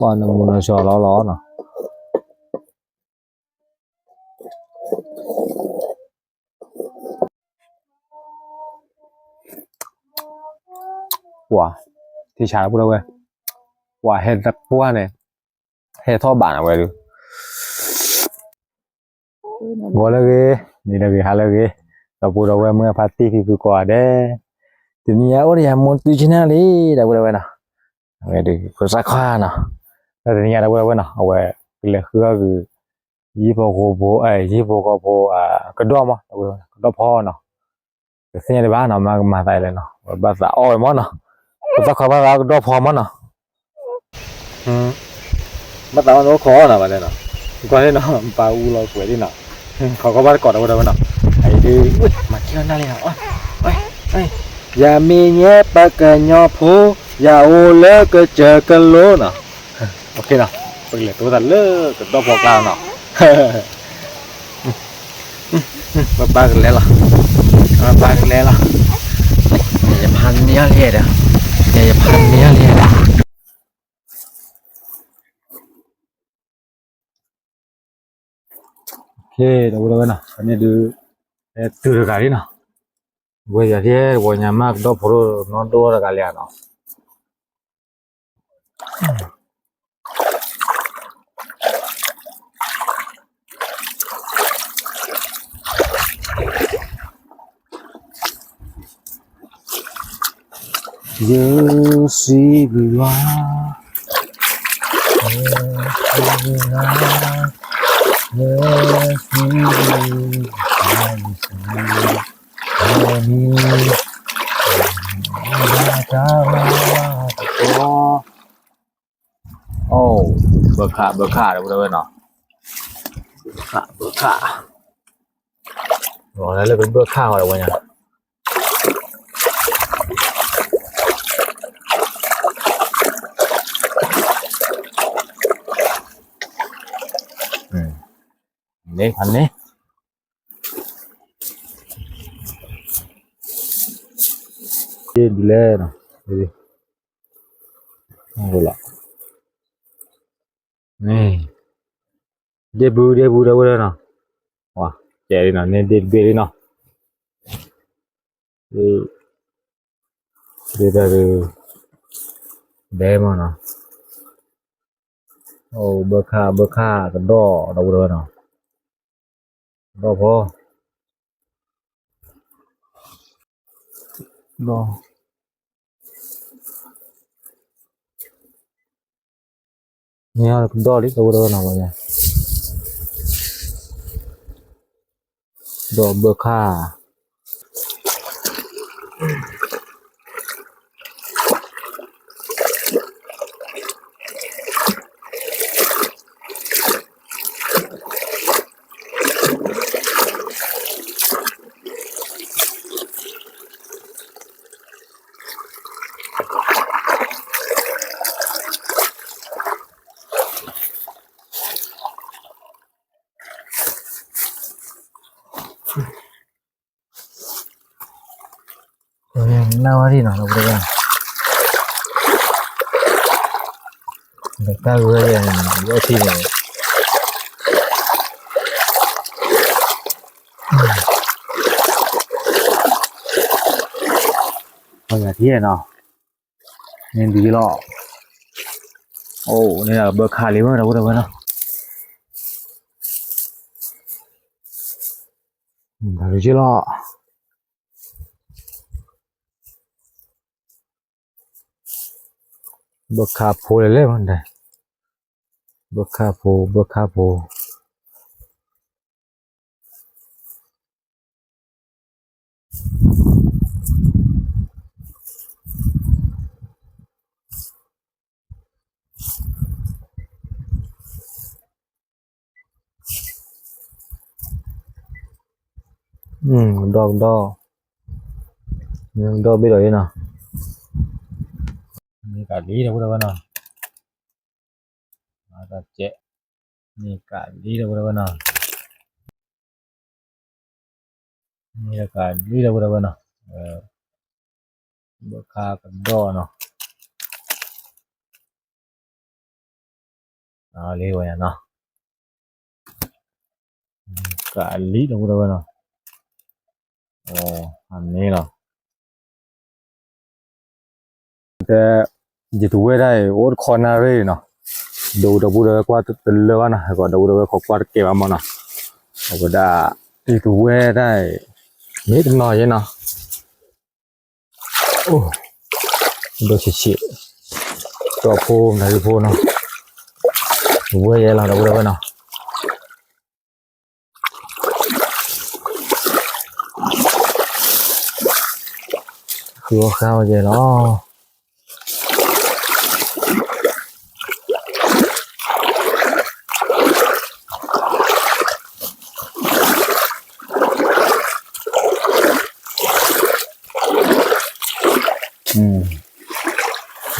Quando uno so lo no Wow, thì chả đâu đâu Wow, hết rất quá này. Hết thọ bản à vậy được. Vô là ghê, đi là ghê, hà là ghê. Tao bù đâu mưa party thì cứ qua đấy. Thì mình nhớ đi muốn tu chi nào đi, đâu đâu nào. Vậy đi, có sắc hoa nào. Thì nhà đâu đâu nào, vậy là khứa cứยี่ปอโกโบยี่ปอโกโบกระดอมกระดอพอเนาะเสียในบ้านเนาะมาใส่เลยเนาะภาษาอ้อยมั้งเนาะภาษาเขาว่ากระดอพอมั้งเนาะภาษามันขอเนาะบัดนี้เนาะก่อนนี่เนาะปลาอูเราสวยดิเนาะเขาก็ว่ากอดเอาไว้เนาะไอ้ดิมาเที่ยวนั่นเลยเนาะโอ้ยอย่ามีแง่ปากกันยอโพอย่าโอเลก็เจอกันโลเนาะโอเคเนาะไปเลยตัวตัดเลิกกระดอพอกลางเนาะba cái lẽ là ba cái lẽ là nhà pan nia liệt à nhà pan nia liệt ok đâu đâu nào anh ấy đưa từ được cái đi nào bây giờ thì bây nhà mắc đó phô nó đua được cái liền nào Je suis loin Oh, berkah dah betul-betul. Berkah. Oh, laluเป็นberkahอะไรวะเนี่ยนี่พันนี้ดีเลยเนาะดีเอาละนี่เดบูได้เนาะว้าเจ๋ดีเนาะนี่เดบูดีเนาะดีได้มาเนาะโอ้เบอร์ค่ากันดอเราเนาะดอพอดอเนี่ยดอลิเราเนาะว่าไงดอเบอร์ค่าน่าว่าที่เนาะเราได้เด็กตาเว้ยว่าที่เนี่ยบางที่เนาะนี่ดีหรอโอ้นี่เบอร์คาลิเมอร์เราได้เนาะดีจริงหรอเบอร์คาโพเลยมันได้เบอร์คาโพดอกยังดอกไปเลยเนาะนี่กะดีเราได้เนาะมาตะเจนี่กะดีเราได้เนาะนี่กะดีเราได้เนาะเบอร์คากับดอเนาะ လေးဝင်ရနော်ကလီတော့တော့နော်အမေနော်တဲ့ဒီတူဝဲได้โอ้คอร์นารีเนาะดูตะบูกว่าตะเลวนะก็ดูตะขอกว่าเก็บมาเนาะก็ได้ဒီတူဝဲได้นิดหน่อยเนาะโอ้ดูชิตัวโพมไหนโพเนาะดูวဲเราดูเนาะคือข้าวเยเนาะ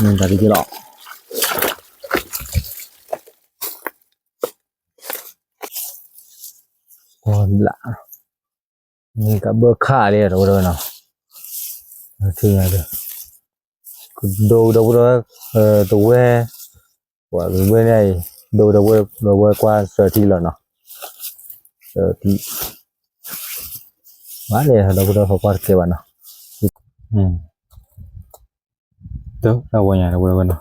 นี่ตาดีกี่หรอพอละนี่ก็เบิกค่าเลยรู้ด้วยเนาะคืออะไรดูตัวเว้ว่าเว้เนี่ยดูตัวเว้กว่า30แล้วเนาะ30มาเลยเราก็เขาก็เก็บเนาะเด้อเราว่าอย่างเราเนาะ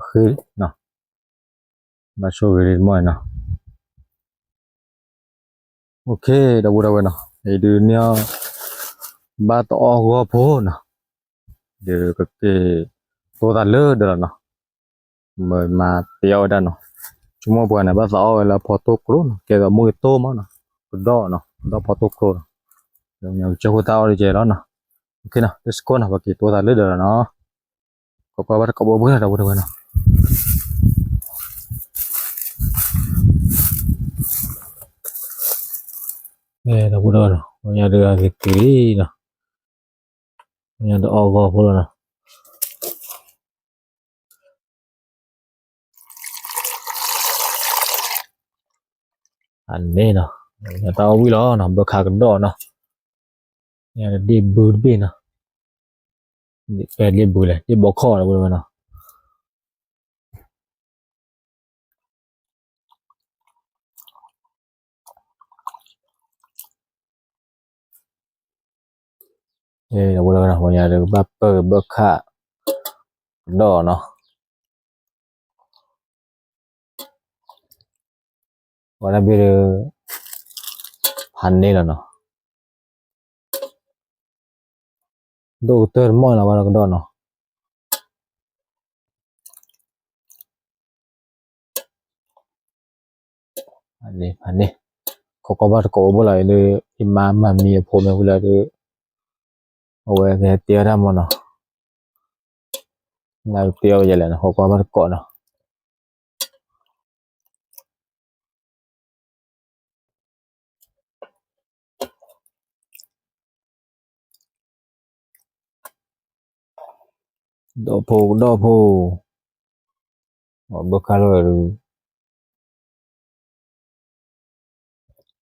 คือเนาะมาโชว์วิดีโอเนาะโอเคเราเนาะไอ้เดือนเนี่ยบาตออกว่าโพเนาะเดี๋ยวก็เกตัวตาเลือดเนาะเมื่อมาเตียวได้เนาะชั่วโมงกว่าเนี่ยบาตอแล้วพอตกรุ่นเกี่ยวกับมือโตมั้งเนาะดอเนาะดอพอตกรุ่นเดี๋ยวจะหัวเตาเลยเจแล้วเนาะโอเคเนาะ let's go เนาะว่ากี่ตัวตาเลือดเนาะก็ว่าก็บ่เบื่อเราเนาะเราเนาะวันนี้เดือดกี่เนาะวันนี้จะออกว่าพอแล้วเนาะอันนี้เนาะอย่าตาวิล้อเนาะบ่ขากันดอเนาะเนี่ยดิบูดบิเนาะดิบูเลยดิบ่คอแล้วเนาะเราเนาะวันนี้เดือบัปเปอร์บ่ขาดอเนาะวันนี้เบอพันนี่แล้วเนาะดูเตอร์มอแล้ววันก็ดอเนาะอันนี้เขาก็ว่าก็บ่ไหลเลยอิมามมันมีผมเวลาเลยเอาไว้แค่เตียวทำเนาะนายเตียวอย่างไรนะเขาก็ว่าก็เนาะดอโพบ่คาเลย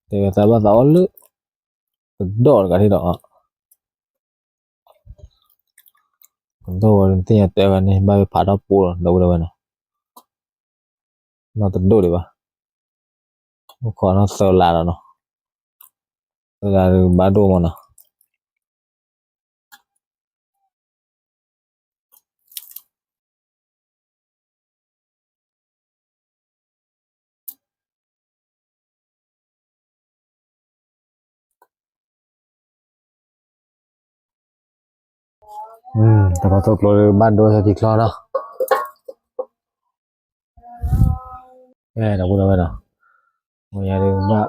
แต่ก็ว่าตอนลึกดอกันที่ดอกคนโตที่แต่กันนี่บ่ผ่าดอกปูเราเนาะเราตัดดูดิวะขอเนาะเซลลาเนาะเวลาบาดูมันเนาะแต่พอตกลงบ้านโดยสติคลอเนาะเราพูดเนาะมันอย่าลืมว่า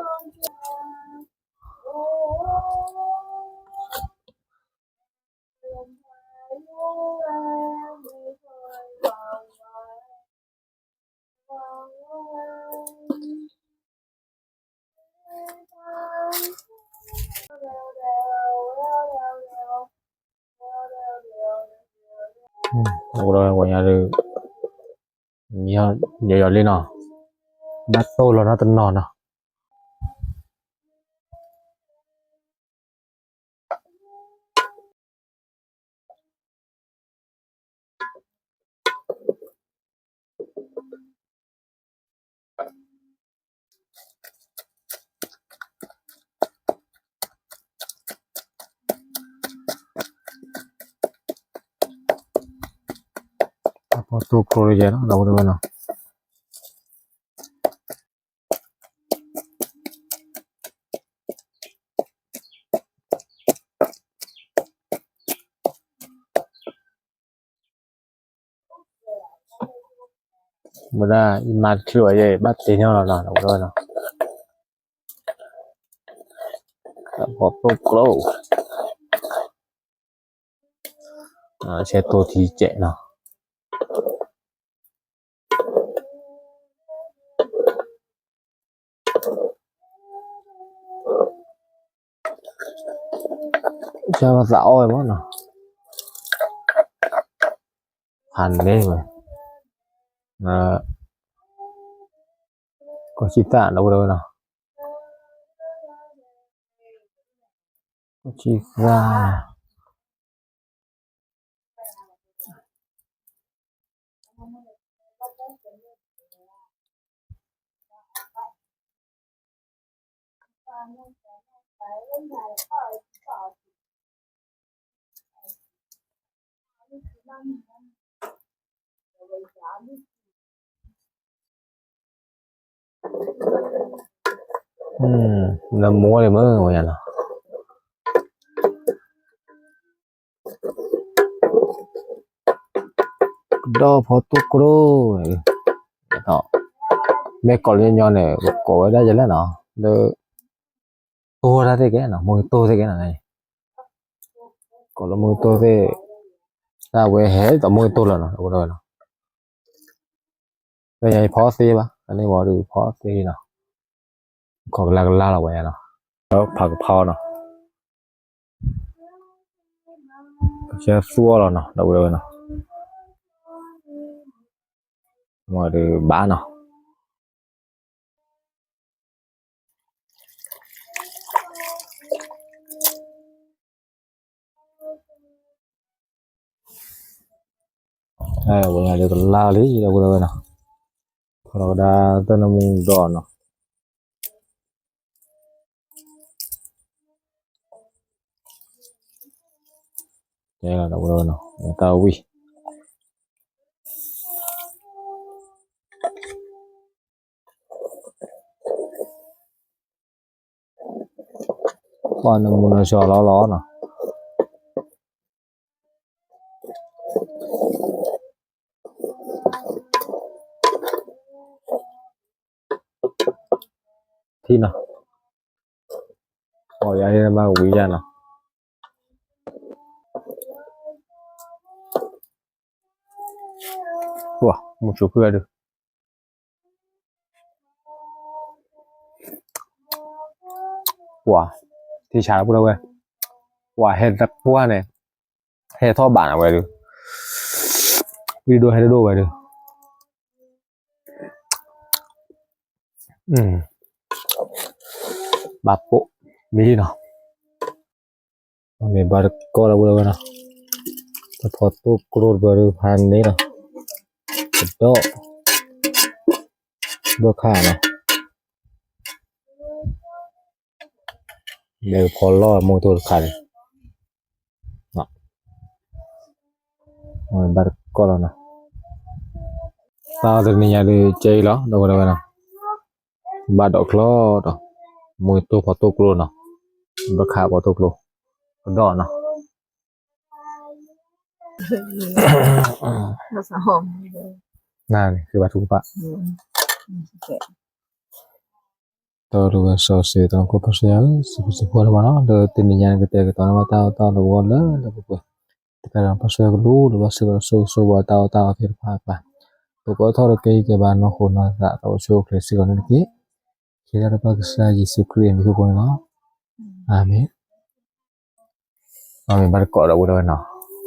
เราวันนี้เลยมีเดี๋ยวเลยเนาะดัตโตแล้วนะตนอนเนาะ tu kro je no đâu đâu no บ่ได้อีมาช่วยเบัดตีเนาะเนาะđâu đâu no พอ tu kro ใช้ตัวที่เจเนาะจะมาสาวไอ้บ่เนาะพันเด้เว้ยก็ชิตะđâu đâuเนาะก็ชิตะน้ำมัวเลยมื้อว่าหยังเนาะดอพอตุกโรเนาะแม่ก่อนเรียนย้อนเนี่ยก็ได้จะแล้วเนาะเด้อโตได้แกเนาะมือโตได้แกน่ะไงก็ละมือโตได้ถ้าเวแฮต่อมือโตแล้วเนาะบ่ได้เนาะเป็นไงพอซีป่ะอันนี้บ่ดูพอซีเนาะขอลาแล้วไว้เนาะแล้วผักกะเพราเนาะเชฟซัวแล้วเนาะđâu đâuเนาะมาดูบ้านเนาะบ่อยากจะลาเลยđâu đâuเนาะเราได้ต้นมุงดอนเนาะนี่ล่ะđâu đâuเนาะตาวิบ้านมุงชอล้อๆเนาะที่เนาะอ๋อยายมาวิญาณเนาะว้าmucho cuidadoว้าที่ชาพูดเอาไว้ว้าเฮ็ดตะปัวเนี่ยเฮ็ดท่อบ้านเอาไว้ดูวิดีโอให้ดูไว้ดูบาปโปมีเนาะมีบาร์ก็เราดูเนาะแต่พอตุกโรดบริพันธ์นี่เนาะก็บ่ค่าเนาะเดี๋ยวพอล้อมอเตอร์คันเนาะบาร์ก็แล้วเนาะตาตรงนี้อย่าเจเหรอดูเนาะบาดอกล้อเนาะมือตัวพอตุกโรเนาะบ่ค่าพอตุกโรดอเนาะภาษาหอม นั่นคือบาทุปะตัวรู้สอเสตอนก็ภาษาสุภาพเนาะเดตินิยานก็เตก็ตอนว่าตาละวอลแล้วก็แต่การภาษาก็รู้หรือว่าสุว่าตาเพิ่นพาไปตัวก็ทอดเกยके बाद नो होना था तो show cracy को ने की खेला का सा यीशु क्रिस्ट को नो आमीन आमीन बार को đâu đâu नो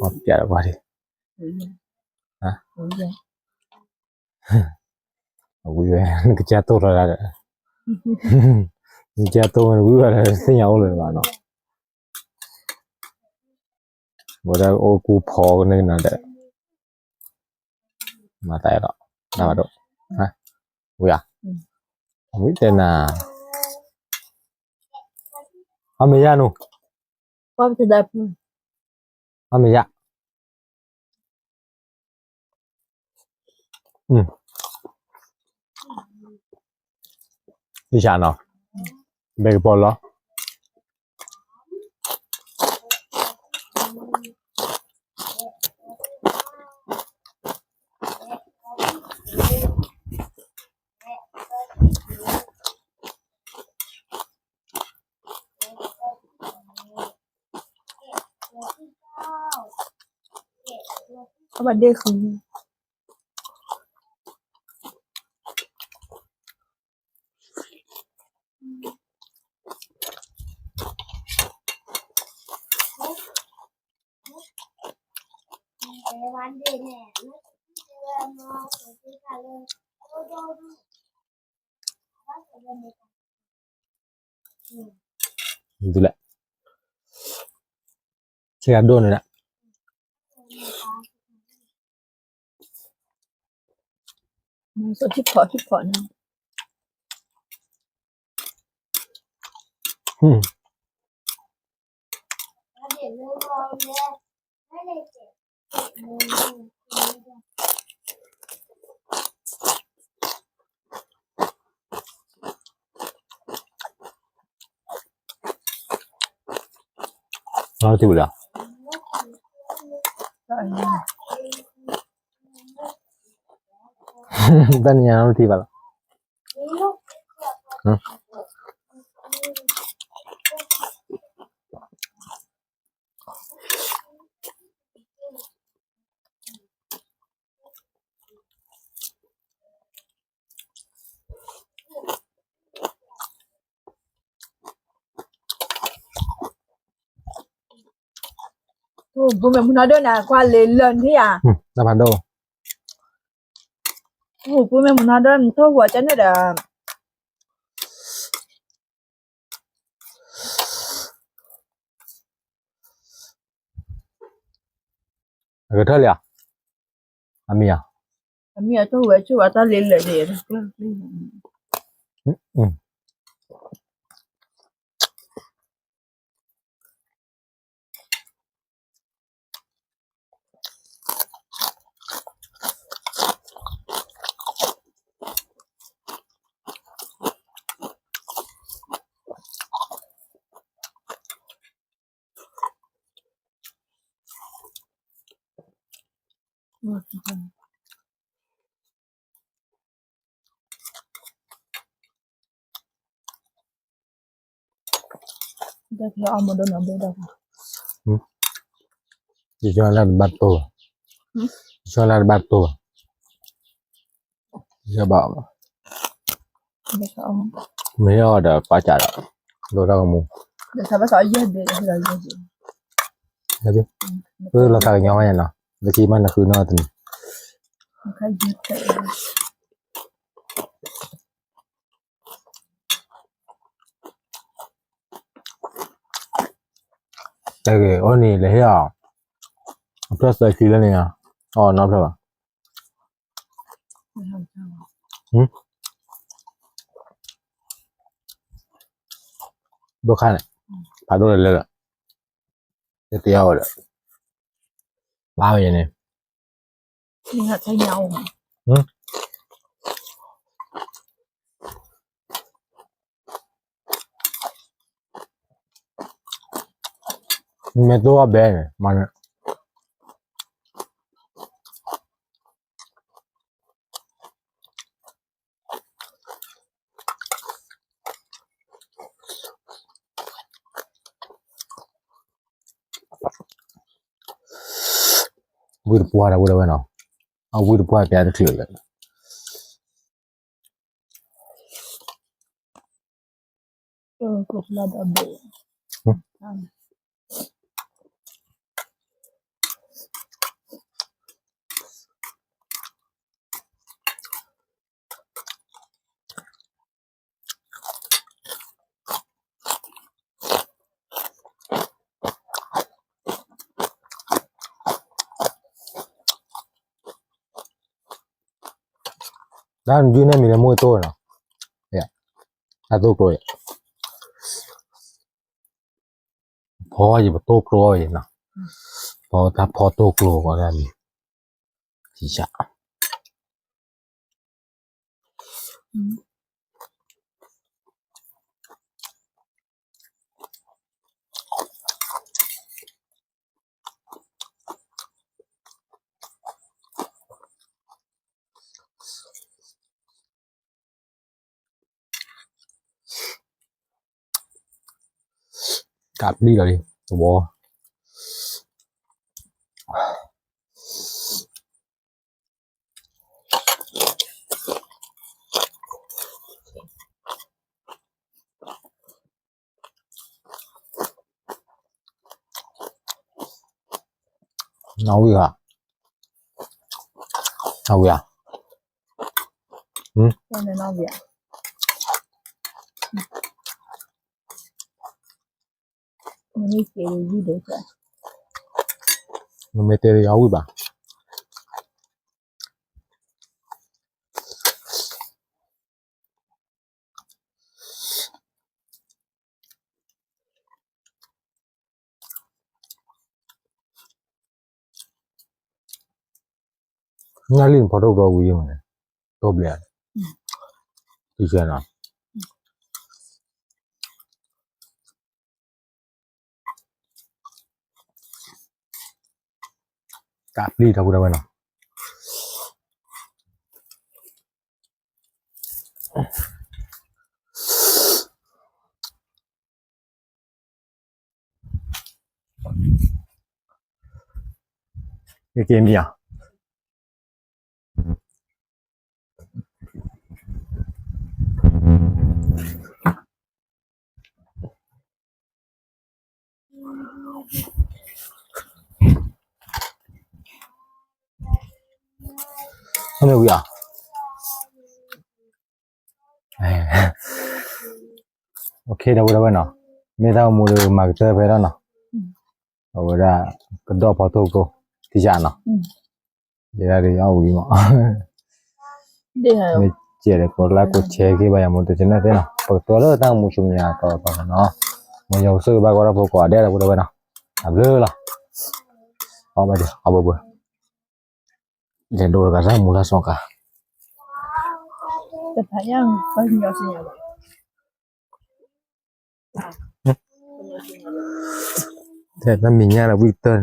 अब क्या बात है hả vui vẻ cái cha tôi rồi là cha tôi mình vui vẻ là thấy nhau rồi mà nó bữa đó ô cu phò nên là để mà tại đó nào đó hả vui à không biết tên là mày ra luôn Qua từ đẹp mày ra ดิฉันเนาะเบกบอลเหรอบัดเด้คือดูแหละเชื่อโดนเลยนะสดที่พอนะเราถือแล้วด้านนี้เราถือแล้วโอ้บ่แม่นพุ่นน่ะเด้อนะกว่าเล่นเลินที่อ่ะน้ำพันโดโอ้บ่แม่นพุ่นน่ะเด้อโทหัวจันน่ะเด้อก็เท่าเลยอามีอ่ะมีโทหัวชื่อว่าตาเล่นเลยเด้ได้ที่เอามาโดนเอาไปได้ช่วงแรกบัตรตัวช่วงแรกบัตรตัวจะบอกได้เขาไม่ยอดป้าจัดโดนเรากมูเดี๋ยวถ้าภาษาเยอะเด้อเราเยอะใช่ดิคือเราตักย้อยเนาะบางทีมันคือนอตันใครเยอะแต่ก็โอ้นี่เลยอ่ะเพื่อใส่คือแล้วเนี่ยอ๋อนับแล้วอ่ะดูขั้นพาดูเลยล่ะเตี้ยวเลยว้าวอย่างนี้นี่ฮะใช้เหงาไม่ตัวแบนมันวุ้ยปัวนะวุ้ยเนาะเอาวุ้ยปัวแกจะถือเลยกบลาดาเบด้านยูเนี่ยมีแต่มวยโตเนาะเนี่ยถ้าโตกลอยพออยู่บ่โตกลอยเนาะพอถ้าพอโตกลอยก็ได้ที่จะ กลับดีเลยบ่เอาอีกอ่ะเอาอีกอ่ะ Con này non vậy. Mình đi chơi gì được rồi. มันไม่เตะเอาอีกป่ะงานลิ้นพอดอกวิ่งมันตัวเปลี่ยนที่เชื่อนะกลับดีเท่ากูได้ไหมเนาะเกมนี้อ่ะทำไมกูอ่ะโอเคเดี๋ยวกูได้ไหมเนาะไม่ต้องมูลมาเจอไปแล้วเนาะเอาไว้ได้ก็ดอกพอทุกตัวที่จะเนาะเดี๋ยวได้เอาวิ่งมา Đi hả? me quiere por la coche que vayamos a tener no porque todo lo tan mucho ya todo para no me yo soy va ahora poco a de la bueno hablo la vamos a abo bo le do ga sa mula so ka Chụp phải nhá. Có nhiều xin nhờ. thế là mình nha là Victor